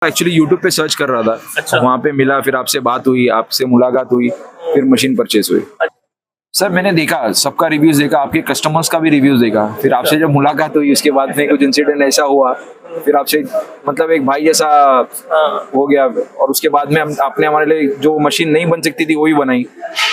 Actually YouTube पे search कर रहा था। अच्छा। वहाँ पे मिला, फिर आपसे बात हुई, आपसे मुलाकात हुई, फिर मशीन परचेज हुई। सर मैंने देखा, सबका रिव्यूज देखा, आपके कस्टमर्स का भी रिव्यूज देखा, फिर आपसे जब मुलाकात हुई उसके बाद में कुछ इंसिडेंट ऐसा हुआ, फिर आपसे मतलब एक भाई जैसा हो गया, और उसके बाद में आपने हमारे लिए जो मशीन नहीं बन सकती थी वही बनाई,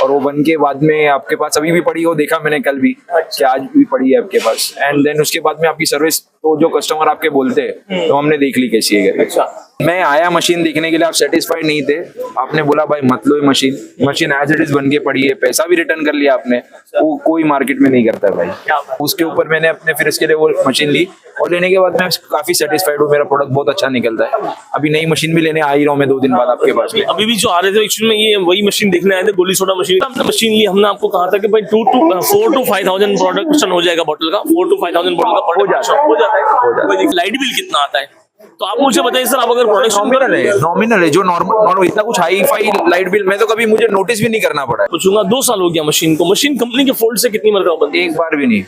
और वो बन के बाद में आपके पास अभी भी पड़ी हो, देखा मैंने कल भी कि आज भी पड़ी है आपके पास। एंड देन उसके बाद में आपकी सर्विस, तो जो कस्टमर आपके बोलते हैं तो हमने देख ली कैसी है करके। मैं आया मशीन देखने के लिए, आप सेटिस्फाइड नहीं थे, आपने बोला भाई मत लो ये मशीन एज इट इज बन के पड़ी है, पैसा भी रिटर्न कर लिया आपने, वो कोई मार्केट में नहीं करता भाई। उसके ऊपर मैंने अपने फिर इसके लिए वो मशीन ली, और लेने के बाद मैं काफी सेटिस्फाइड हूँ, मेरा प्रोडक्ट बहुत अच्छा निकलता है। अभी नई मशीन भी लेने आ ही रहा हूँ मैं 2 दिन बाद आपके पास में। अभी भी जो आ रहे थे एक्चुअली में ये वही मशीन देखने आए थे, गोली सोडा मशीन। हमने मशीन ली, हमने आपको कहा था कि भाई 4 to 5,000 प्रोडक्शन हो जाएगा बॉटल का, 4 to 5,000 बॉटल का प्रोडक्शन हो जाता है। लाइट बिल कितना आता है तो आप मुझे बताइए सर, आप अगर प्रोडक्शन नॉमिनल है जो नॉर्मल इतना कुछ हाई फाई लाइट बिल में तो कभी मुझे नोटिस भी नहीं करना पड़ा है। पूछूंगा 2 साल हो गया मशीन को, मशीन कंपनी के फोल्ड से कितनी मरतबा बंदी? एक बार भी नहीं।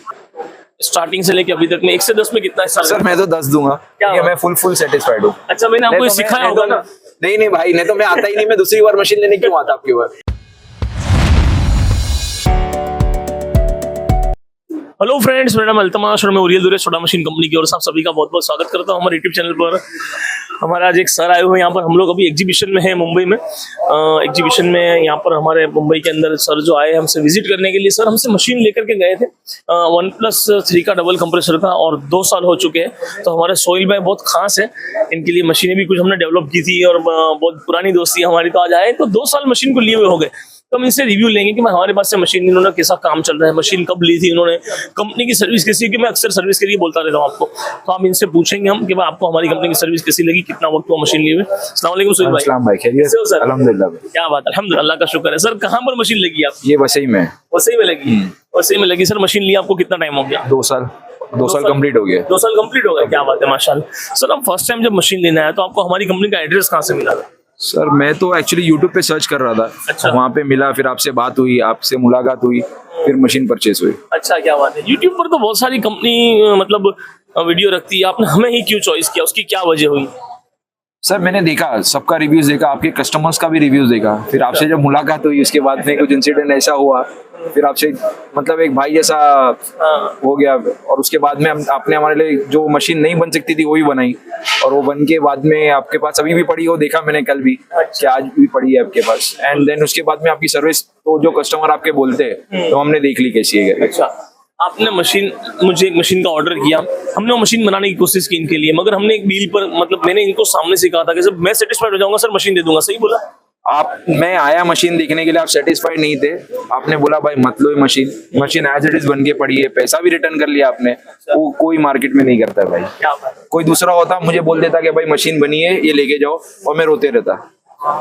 स्टार्टिंग से लेके अभी तक में 1 से 10 में कितना हिस्सा? सर मैं तो 10 दूंगा, क्योंकि मैं फुल सेटिस्फाइड हूँ। अच्छा, मैंने आपको सिखाया होगा ना? नहीं भाई, नहीं तो मैं आता ही नहीं, मैं दूसरी बार मशीन लेने क्यों आता आपकी बार। हेलो फ्रेंड्स, मेरा नाम अल्तमाश और मैं ओरियल दुरे सोडा मशीन कंपनी की ओर से आप सभी का बहुत बहुत स्वागत करता हूं हमारे यूट्यूब चैनल पर। हमारा आज एक सर आए हुए हैं यहाँ पर, हम लोग अभी एग्जीबिशन में हैं मुंबई में। एग्जीबिशन में यहाँ पर हमारे मुंबई के अंदर सर जो आए हमसे विजिट करने के लिए, सर हमसे मशीन लेकर के गए थे 1+3 का डबल कंप्रेसर का, और 2 साल हो चुके हैं। तो हमारे सोहेल भाई बहुत खास है, इनके लिए मशीनें भी कुछ हमने डेवलप की थी, और बहुत पुरानी दोस्ती हमारी। तो आज आए तो 2 साल मशीन को लिए हुए हो गए, तो हम इनसे रिव्यू लेंगे कि हमारे पास से मशीन इन्होंने कैसा काम चल रहा है, मशीन कब ली थी इन्होंने, कंपनी की सर्विस कैसी है, कि मैं अक्सर सर्विस के लिए बोलता रहता हूँ आपको। तो हम इनसे पूछेंगे हम कि भाई आपको हमारी कंपनी की सर्विस कैसी लगी, कितना वक्त हुआ मशीन लिए हुए। अस्सलाम वालेकुम सुहेल भाई। अस्सलाम भाई, खैरियत? सर अल्हम्दुलिल्लाह। क्या बात है, अल्हम्दुलिल्लाह का शुक्र है। सर कहाँ पर मशीन लगी आप? ये वसई में। वसई में लगी? वसई में लगी। सर मशीन लिया आपको कितना टाइम हो गया? 2 साल कंप्लीट हो गया। 2 साल कंप्लीट हो गया, क्या बात है, माशाल्लाह। सर आप फर्स्ट टाइम जब मशीन लेने आया तो आपको हमारी कंपनी का एड्रेस कहाँ से मिला था? सर मैं तो एक्चुअली यूट्यूब पे सर्च कर रहा था। अच्छा। वहाँ पे मिला, फिर आपसे बात हुई, आपसे मुलाकात हुई, फिर मशीन परचेज हुई। अच्छा, क्या बात है। यूट्यूब पर तो बहुत सारी कंपनी मतलब वीडियो रखती है, आपने हमें ही क्यों चॉइस किया, उसकी क्या वजह हुई? सर मैंने देखा, सबका रिव्यूज देखा, आपके कस्टमर्स का भी रिव्यूज देखा, फिर आपसे जब मुलाकात हुई उसके बाद में कुछ इंसिडेंट ऐसा हुआ, फिर आपसे मतलब एक भाई जैसा हो गया, और उसके बाद में आपने हमारे लिए जो मशीन नहीं बन सकती थी वही बनाई, और वो बन के बाद में आपके पास अभी भी पड़ी हो, देखा मैंने कल भी कि आज भी पड़ी है आपके पास। एंड देन उसके बाद में आपकी सर्विस, तो जो कस्टमर आपके बोलते हैं तो हमने देख ली कैसी है। अच्छा, आपने मुझे एक मशीन का ऑर्डर किया, हमने वो मशीन बनाने की कोशिश की इनके लिए, मगर हमने एक डील पर मतलब मैंने इनको सामने से कहा था कि सर मैं सेटिस्फाइड हो जाऊंगा सर, मशीन दे दूंगा। सही बोला? मैं आया मशीन देखने के लिए, आप सेटिस्फाइड नहीं थे, आपने बोला भाई मत लो ये मशीन एज इट इज बन के पड़ी है, पैसा भी रिटर्न कर लिया आपने, वो कोई मार्केट में नहीं करता भाई। कोई दूसरा होता मुझे बोल देता कि भाई मशीन बनी है ये लेके जाओ, और मैं रोते रहता।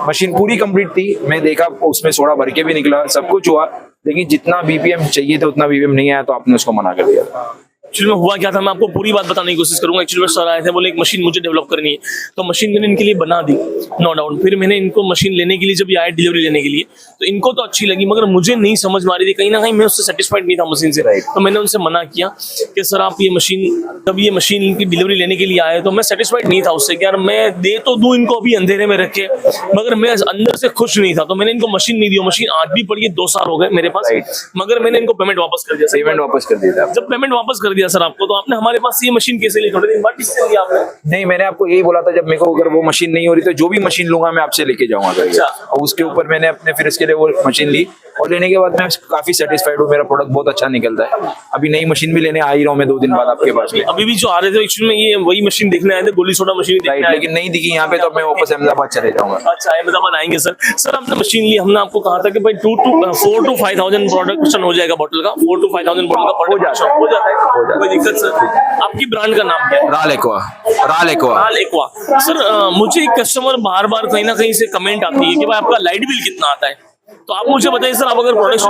मशीन पूरी कंप्लीट थी, मैं देखा उसमें सोडा भर के भी निकला, सब कुछ हुआ, लेकिन जितना बीपीएम चाहिए था उतना बीपीएम नहीं आया, तो आपने उसको मना कर दिया। एक्चुअली में हुआ क्या था, मैं आपको पूरी बात बताने की कोशिश करूंगा। एक्चुअली में सर आए थे, बोले एक मशीन मुझे डेवलप करनी है, तो मशीन मैंने इनके लिए बना दी, नो डाउट। फिर मैंने इनको मशीन लेने के लिए जब आए डिलीवरी लेने के लिए, तो इनको तो अच्छी लगी, मगर मुझे नहीं समझ में आ रही थी, कहीं ना कहीं मैं उससे सेटिस्फाइड नहीं था मशीन से। तो मैंने उनसे मना किया कि सर आप ये मशीन, जब ये मशीन की डिलीवरी लेने के लिए आए तो मैं सेटिस्फाइड नहीं था उससे कि यार मैं दे तो दूं इनको अभी अंधेरे में रख के, मगर मैं अंदर से खुश नहीं था। तो मैंने इनको मशीन नहीं दी, मशीन आज भी पड़ी है, 2 साल हो गए मेरे पास, मगर मैंने इनको पेमेंट वापस कर दिया। पेमेंट वापस कर दिया? जब पेमेंट वापस कर दिया सर आपको, तो आपने हमारे पास ये मशीन कैसे ली? थोड़े दिन बाद किससे लिया आपने? नहीं, मैंने आपको यही बोला था, जब मेरे को अगर वो मशीन नहीं हो रही तो जो भी मशीन लूंगा मैं आपसे लेके जाऊंगा। अच्छा। और उसके ऊपर मैंने अपने फिर इसके लिए वो मशीन ली, और लेने के बाद मैं काफी सेटिस्फाइड हूँ, मेरा प्रोडक्ट बहुत अच्छा निकलता है। अभी नई मशीन भी लेने आ ही रहा हूँ मैं 2 दिन बाद आपके पास में। अभी भी जो आ रहे थे एक्चुअली में ये वही मशीन देखने आए थे, गोली सोडा मशीन, लेकिन नहीं दिखी यहाँ पे, तो मैं वापस अहमदाबाद चले जाऊंगा। अच्छा, अहमदाबाद आएंगे सर। सर हमने मशीन ली, हमने आपको कहा था कि भाई 4 to 5,000 प्रोडक्शन हो जाएगा बॉटल का, 4 to 5,000 बॉटल का हो जाता है, कोई दिक्कत सर? आपकी ब्रांड का नाम क्या है? राल एक्वा। सर मुझे एक कस्टमर बार बार कहीं ना कहीं से कमेंट आती है कि भाई आपका लाइट बिल कितना आता है, तो आप मुझे बताइए सर, आप अगर प्रोडक्ट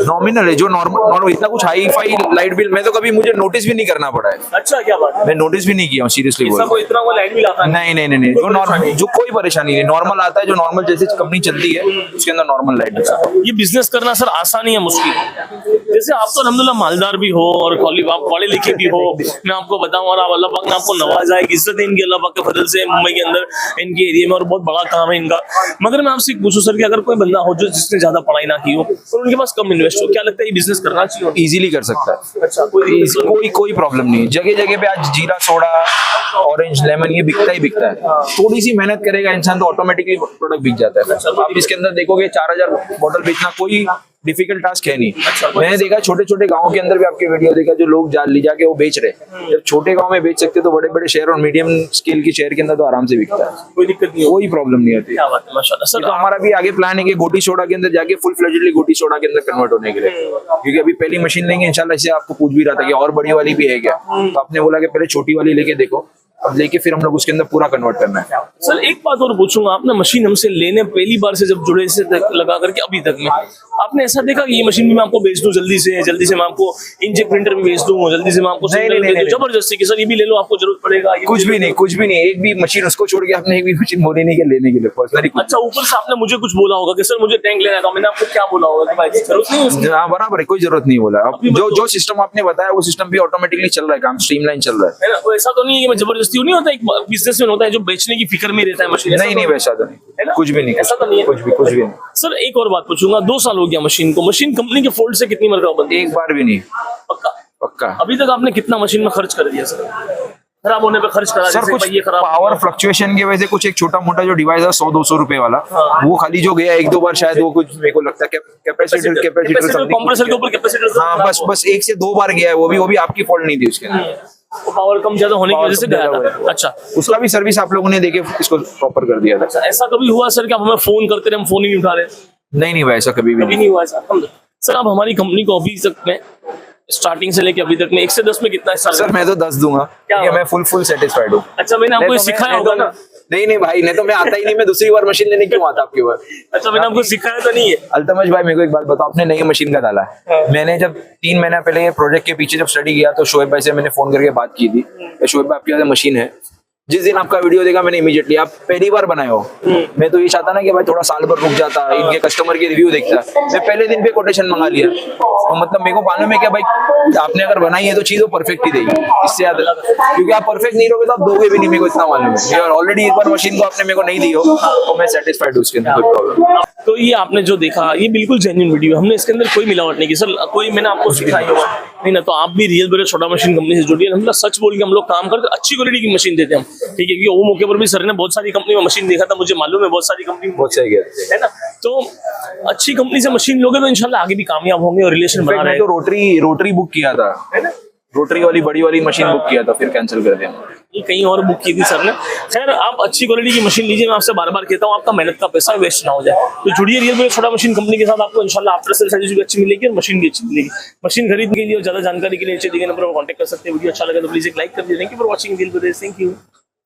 नॉमिनल है जो नॉर्मल इतना कुछ हाई फाई लाइट बिल में तो कभी मुझे नोटिस भी नहीं करना पड़ा है। अच्छा, क्या बात है। मैं नोटिस भी नहीं किया हूँ, सीरियसली बोल रहा हूँ। इतना लाइट बिल आता है? नहीं, जो नॉर्मल, जो कोई परेशानी नहीं, नॉर्मल आता है, जो नॉर्मल जैसे कंपनी चलती है उसके अंदर नॉर्मल लाइट बिल। ये बिजनेस करना सर आसान है या मुश्किल? जैसे आप तो अल्हम्दुलिल्लाह मालदार भी हो और आप पढ़े लिखे भी हो, मैं आपको बताऊं, और अल्लाह पाक ने आपको नवाजा है, इज्जत है इनकी अल्लाह पाक के फजल से मुंबई के अंदर इनके एरिया में, और बहुत बड़ा काम है इनका। मगर मैं आपसे पूछूं सर कि अगर कोई बंदा हो जो जिसने ज्यादा पढ़ाई ना की हो और उनके पास कम इन्वेस्ट हो, क्या लगता है ये बिजनेस करना चाहिए? इजीली कर सकता है। अच्छा, कोई प्रॉब्लम नहीं है। जगह जगह पे आज जीरा सोडा, ऑरेंज, लेमन ये बिकता ही बिकता है। थोड़ी सी मेहनत करेगा इंसान तो ऑटोमेटिकली प्रोडक्ट बिक जाता है। आप इसके अंदर देखोगे 4000 बॉटल बेचना कोई डिफिकल्ट टास्क है नहीं। मैंने देखा छोटे छोटे गांवों के अंदर भी आपके वीडियो देखा जो लोग ले जाके वो बेच रहे हैं। जब छोटे गांव में बेच सकते तो बड़े बड़े शहर और मीडियम स्केल के शहर के अंदर तो आराम से बिकता है, कोई दिक्कत नहीं, कोई प्रॉब्लम नहीं होती। क्या बात है, माशाल्लाह सर। तो हमारा भी आगे प्लान है कि गोटी सोडा के अंदर जाके फुल फ्लेजेडली गोटी सोडा के अंदर कन्वर्ट होने के लिए, क्योंकि अभी पहली मशीन लेंगे इंशाल्लाह। इससे आपको पूछ भी रहा था कि और बड़ी वाली भी है क्या, तो आपने बोला कि पहले छोटी वाली लेके देखो, अब लेके फिर हम लोग उसके अंदर पूरा कन्वर्ट करना है। सर एक बात और पूछूंगा, आपने मशीन हमसे लेने पहली बार से जब जुड़े से लगा करके अभी तक में आपने ऐसा देखा कि ये मशीन भी मैं आपको बेच दूं जल्दी से मैं आपको इंकजेट प्रिंटर में बेच दूं, जल्दी से मैं आपको जबरदस्ती की सर ये भी ले लो आपको जरूरत पड़ेगा? कुछ भी नहीं, एक भी मशीन उसको छोड़ के आपने एक भी मशीन बोली नहीं कि लेने के लिए पर्सनली। अच्छा, ऊपर से आपने मुझे कुछ बोला होगा कि सर मुझे टैंक लेना था, मैंने आपको क्या बोला होगा कि भाई जरूरत नहीं है? हाँ बराबर है, कोई जरूरत नहीं बोला। जो सिस्टम आपने बताया वो सिस्टम भी ऑटोमेटिकली चल रहा है, काम स्ट्रीमलाइन चल रहा है ना? तो ऐसा तो नहीं है कि मैं जबरदस्ती नहीं होता, एक बिजनेसमैन होता है जो बेचने की फिक्र में रहता है मशीन। नहीं वैसा तो नहीं, कुछ भी नहीं, ऐसा तो नहीं है, कुछ भी नहीं। सर एक और बात पूछूंगा, 2 साल हो गया मशीन को, मशीन कंपनी के फॉल्ट से कितनी मरतबा बंदी? एक बार भी नहीं। पक्का। अभी तक आपने कितना मशीन में खर्च कर दिया सर? खराब होने पे खर्च करा? सर कुछ ये खराब पावर फ्लक्चुएशन की वजह से कुछ एक छोटा मोटा जो डिवाइस है 100-200 रुपए वाला, वो खाली जो गया 1-2 बार शायद, वो कुछ मेरे को लगता है कैपेसिटर कंप्रेसर के ऊपर कैपेसिटर। हाँ बस 1 से 2 बार गया है, वो भी आपकी फॉल्ट नहीं थी उसके अंदर, पावर कम ज्यादा होने की वजह से गया था। अच्छा, उसका भी सर्विस आप लोगों ने देके इसको प्रॉपर कर दिया था। अच्छा, ऐसा कभी हुआ सर कि आप हमें फोन करते रहे, हम फोन ही नहीं उठा रहे? नहीं भाई, ऐसा कभी नहीं हुआ ऐसा। सर आप हमारी कंपनी को अभी तक में स्टार्टिंग से लेके अभी तक में 1 से 10 में कितना है? सर मैं तो 10 दूंगा, मैं फुल सेटिस्फाइड हूँ। अच्छा, मैंने आपको सिखाया होगा ना? नहीं भाई, नहीं तो मैं आता ही नहीं, मैं दूसरी बार मशीन लेने क्यों आता आपके पास? अच्छा, मैंने आपको सिखाया तो नहीं है? अल्तमश भाई मेरे को एक बात बताओ, आपने नई मशीन का डाला है। मैंने जब 3 महीना पहले प्रोजेक्ट के पीछे जब स्टडी किया तो शोएब भाई से मैंने फोन करके बात की थी, शोएब भाई आपके पास मशीन है। जिस दिन आपका वीडियो देखा मैंने इमीडिएटली, आप पहली बार बनाए हो, मैं तो ये चाहता ना कि भाई थोड़ा साल भर रुक जाता, इनके कस्टमर के रिव्यू देखता, मैं पहले दिन पे कोटेशन मंगा लिया। तो मतलब मेरे को मालूम है कि भाई आपने अगर बनाई है तो चीज वो परफेक्ट ही देगी, इससे ज्यादा, क्योंकि आप परफेक्ट नहीं रहोगे तो आप दोगे भी नहीं, मेरे को इतना मालूम है। और ऑलरेडी एक बार मशीन को आपने मेरे को नहीं दी हो तो मैं सेटिस्फाइड हूँ, उसके अंदर कोई प्रॉब्लम। तो ये आपने जो देखा ये बिल्कुल जेन्युइन वीडियो, हमने इसके अंदर कोई मिलावट नहीं की सर, कोई मैंने आपको सिखाई होगा नहीं ना। तो आप भी रियल ब्रेड छोटा मशीन कंपनी से जुड़िए, हम सच बोल के हम लोग काम करते, अच्छी क्वालिटी की मशीन देते हैं हम, ठीक है? क्योंकि वो मौके पर भी सर ने बहुत सारी कंपनी में मशीन देखा था, मुझे मालूम है बहुत सारी कंपनी में बहुत सही है ना। तो अच्छी कंपनी से मशीन लोगे तो इंशाल्लाह आगे भी कामयाब होंगे और रिलेशन बना रहे। तो रोटरी बुक किया था, है ना, रोटरी वाली बड़ी वाली मशीन बुक किया था, फिर कैंसिल कर दिया। ये कहीं और बुक की थी सर ने। खैर, आप अच्छी क्वालिटी की मशीन लीजिए, मैं आपसे बार बार कहता हूँ, आपका मेहनत का पैसा वेस्ट ना हो जाए। तो जुड़िए रियल ब्रेड छोटा मशीन कंपनी के साथ, आपको इंशाल्लाह आफ्टर सेल सर्विस भी अच्छी मिलेगी और मशीन भी अच्छी मिलेगी। मशीन खरीदने के लिए और ज्यादा जानकारी के लिए नीचे दिए नंबर पर कॉन्टैक्ट कर सकते हैं। वीडियो अच्छा लगा तो प्लीज एक लाइक कर दीजिए। Thank you for watching real bread, thank you.